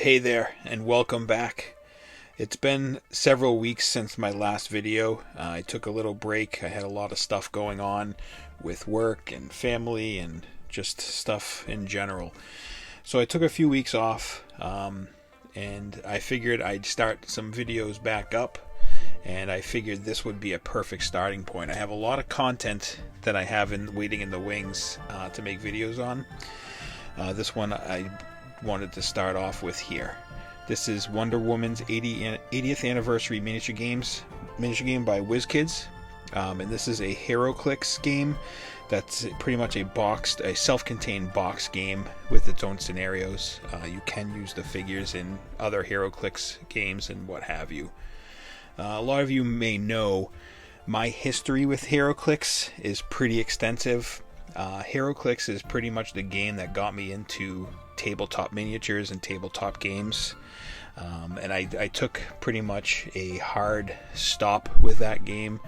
Hey there, and welcome back. It's been several weeks since my last video. I took a little break. I had a lot of stuff going on with work and family and just stuff in general. So I took a few weeks off, and I figured I'd start some videos back up, and I figured this would be a perfect starting point. I have a lot of content that I have waiting in the wings to make videos on. This one I wanted to start off with here. This is Wonder Woman's 80th anniversary miniature game by WizKids, and this is a Heroclix game that's pretty much a self-contained box game with its own scenarios. You can use the figures in other Heroclix games and what have you. A lot of you may know my history with Heroclix is pretty extensive. Heroclix is pretty much the game that got me into tabletop miniatures and tabletop games, and I took pretty much a hard stop with that game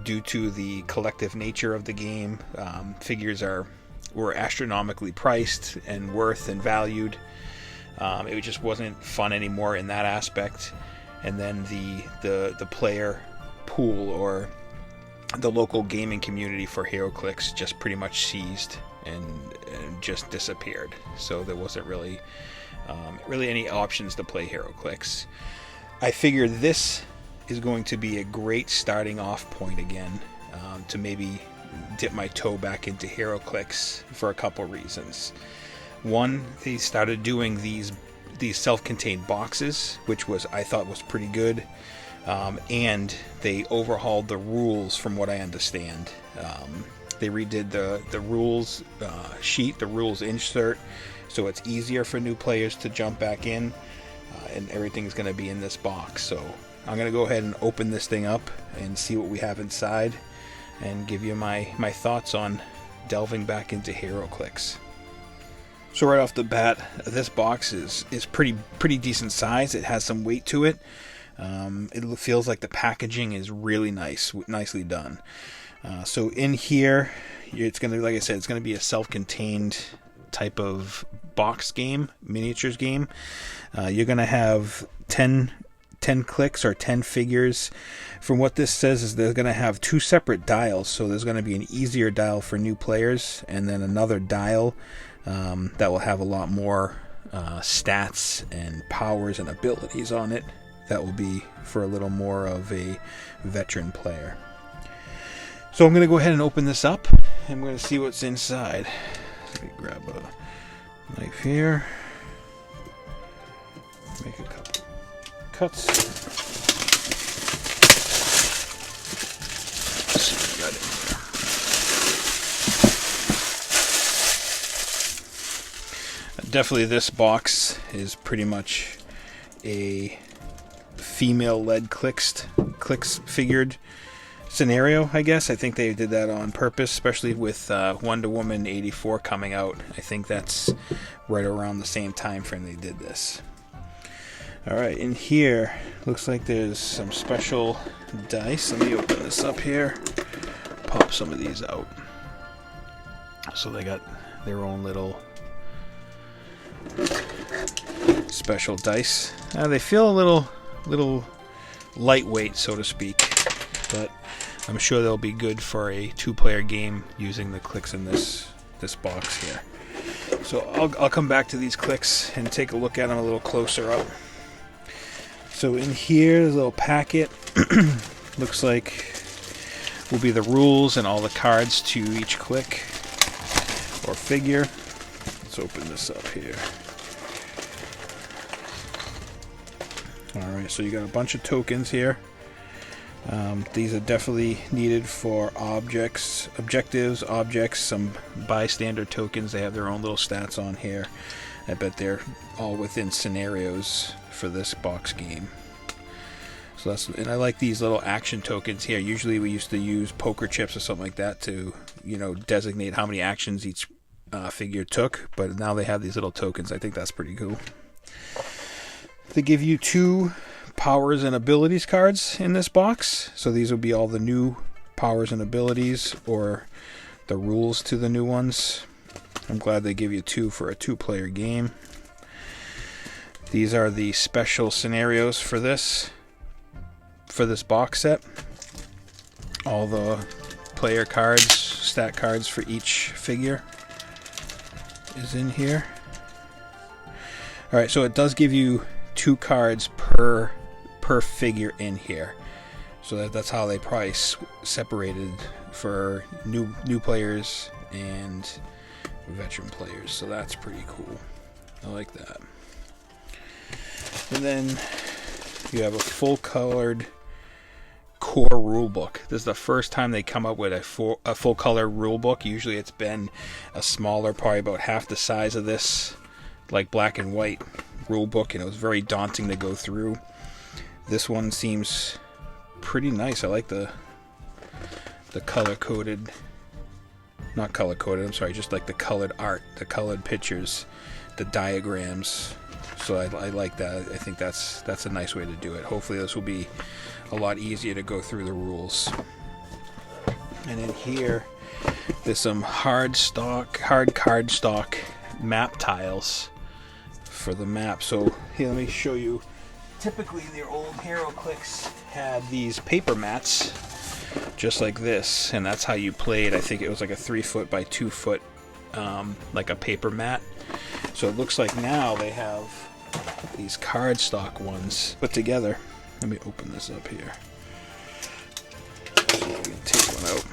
due to the collective nature of the game. Figures were astronomically priced and worth and valued. It just wasn't fun anymore in that aspect. And then the player pool, or the local gaming community for Heroclix, just pretty much ceased and just disappeared. So there wasn't really any options to play Heroclix. I figure this is going to be a great starting off point again, to maybe dip my toe back into Heroclix for a couple reasons. One, they started doing these self-contained boxes, which I thought was pretty good. And they overhauled the rules, from what I understand. They redid the rules sheet, the rules insert, so it's easier for new players to jump back in, and everything's going to be in this box. So I'm going to go ahead and open this thing up and see what we have inside, and give you my thoughts on delving back into Heroclix. So right off the bat, this box is pretty decent size. It has some weight to it. It feels like the packaging is really nicely done. So in here, it's gonna, like I said, it's gonna be a self-contained type of box game, miniatures game. You're gonna have 10 clicks or 10 figures. From what this says, is they're gonna have two separate dials. So there's gonna be an easier dial for new players, and then another dial that will have a lot more stats and powers and abilities on it. That will be for a little more of a veteran player. So I'm going to go ahead and open this up, and we're going to see what's inside. Let me grab a knife here. Make a couple cuts. Let's see what we got in here. Definitely this box is pretty much a female-led clicks figured scenario, I guess. I think they did that on purpose, especially with Wonder Woman 84 coming out. I think that's right around the same time frame they did this. Alright, in here, looks like there's some special dice. Let me open this up here. Pop some of these out. So they got their own little special dice. They feel a little lightweight, so to speak, but I'm sure they'll be good for a two-player game using the clicks in this box here. So I'll come back to these clicks and take a look at them a little closer up. So in here, there's a little packet. Looks like will be the rules and all the cards to each click or figure. Let's open this up here. Alright, so you got a bunch of tokens here. These are definitely needed for objectives, some bystander tokens. They have their own little stats on here. I bet they're all within scenarios for this box game. So and I like these little action tokens here. Usually we used to use poker chips or something like that to, designate how many actions each figure took, but now they have these little tokens. I think that's pretty cool. They give you 2 powers and abilities cards in this box. So these will be all the new powers and abilities, or the rules to the new ones. I'm glad they give you 2 for a 2-player game. These are the special scenarios for this box set. All the player cards, stat cards for each figure is in here. Alright, so it does give you 2 cards per figure in here. So that's how they probably separated for new players and veteran players. So that's pretty cool. I like that. And then you have a full colored core rulebook. This is the first time they come up with a full color rulebook. Usually it's been a smaller, probably about half the size of this, like black and white rulebook, and it was very daunting to go through. This one seems pretty nice. I like the color coded, not color coded, I'm sorry, just like the colored art, the colored pictures, the diagrams. So I like that. I think that's a nice way to do it. Hopefully this will be a lot easier to go through the rules. And in here there's some hard cardstock map tiles for the map. So here, let me show you. Typically their old Heroclix had these paper mats just like this, and that's how you played. I think it was like a 3 foot by 2 foot like a paper mat. So it looks like now they have these cardstock ones put together. Let me open this up here. So we can take one out.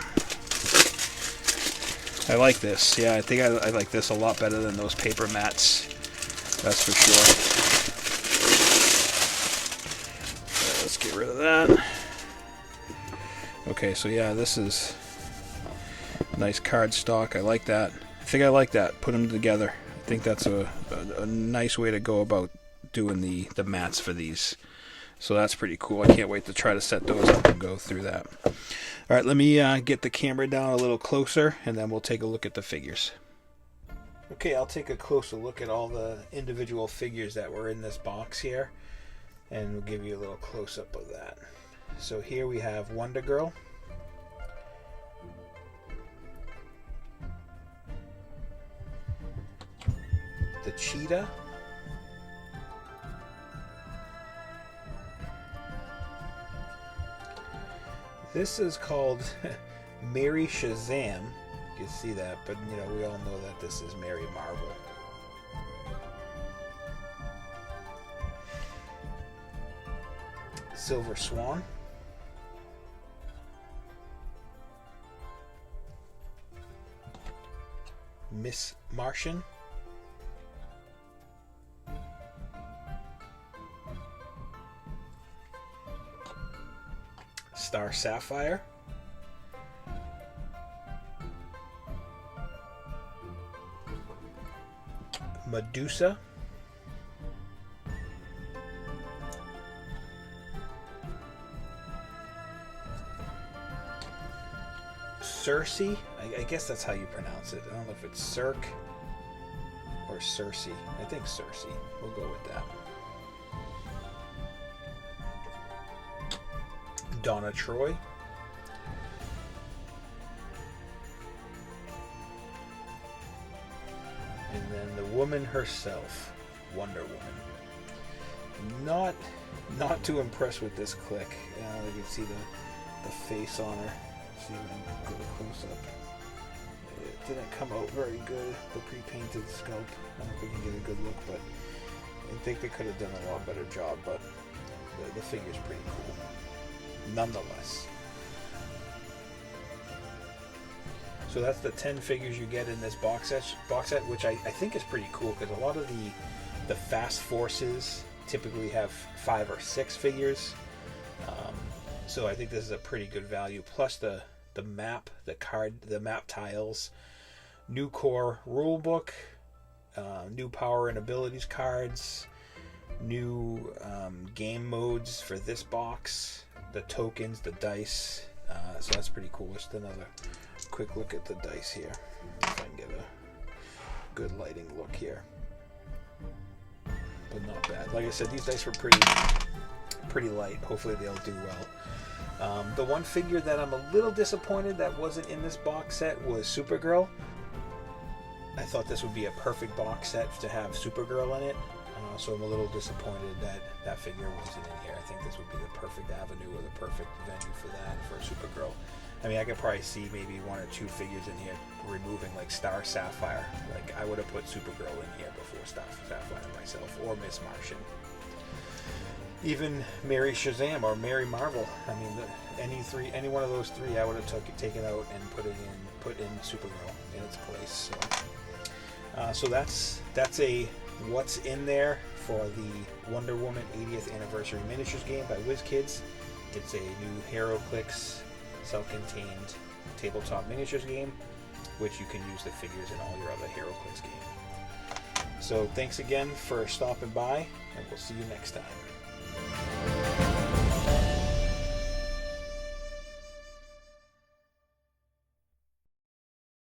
I like this. Yeah, I think I like this a lot better than those paper mats. That's for sure. Right, let's get rid of that. Okay, so yeah, this is nice cardstock. I like that. I think I like that. Put them together. I think that's a nice way to go about doing the mats for these. So that's pretty cool. I can't wait to try to set those up and go through that. All right, let me get the camera down a little closer, and then we'll take a look at the figures. Okay, I'll take a closer look at all the individual figures that were in this box here, and we'll give you a little close-up of that. So here we have Wonder Girl. The Cheetah. This is called Mary Shazam. You can see that, but you know, we all know that this is Mary Marvel. Silver Swan. Miss Martian. Star Sapphire. Medusa. Circe. I guess that's how you pronounce it. I don't know if it's Cirque or Circe. I think Circe. We'll go with that. Donna Troy. And then the woman herself, Wonder Woman. Not too impressed with this click. You can see the face on her. See if I can get a close up. It didn't come out very good. The pre-painted sculpt. I don't know if we can get a good look, but I think they could have done a lot better job. But the figure's pretty cool, nonetheless. So that's the 10 figures you get in this box set, which I think is pretty cool, because a lot of the Fast Forces typically have 5 or 6 figures. So I think this is a pretty good value. Plus the map, the map tiles, new core rulebook, new power and abilities cards, new game modes for this box, the tokens, the dice. So that's pretty cool. Just another quick look at the dice here. If I can get a good lighting look here. But not bad. Like I said, these dice were pretty light. Hopefully they'll do well. The one figure that I'm a little disappointed that wasn't in this box set was Supergirl. I thought this would be a perfect box set to have Supergirl in it. So I'm a little disappointed that that figure wasn't in here. I think this would be the perfect avenue or the perfect venue for that, for Supergirl. I mean, I could probably see maybe 1 or 2 figures in here removing like Star Sapphire. Like, I would have put Supergirl in here before Star Sapphire myself, or Miss Martian. Even Mary Shazam or Mary Marvel. I mean, any one of those 3, I would have taken out and put in Supergirl in its place. So that's a what's in there for the Wonder Woman 80th Anniversary Miniatures game by WizKids. It's a new Heroclix self-contained tabletop miniatures game, which you can use the figures in all your other Heroclix games. So thanks again for stopping by, and we'll see you next time.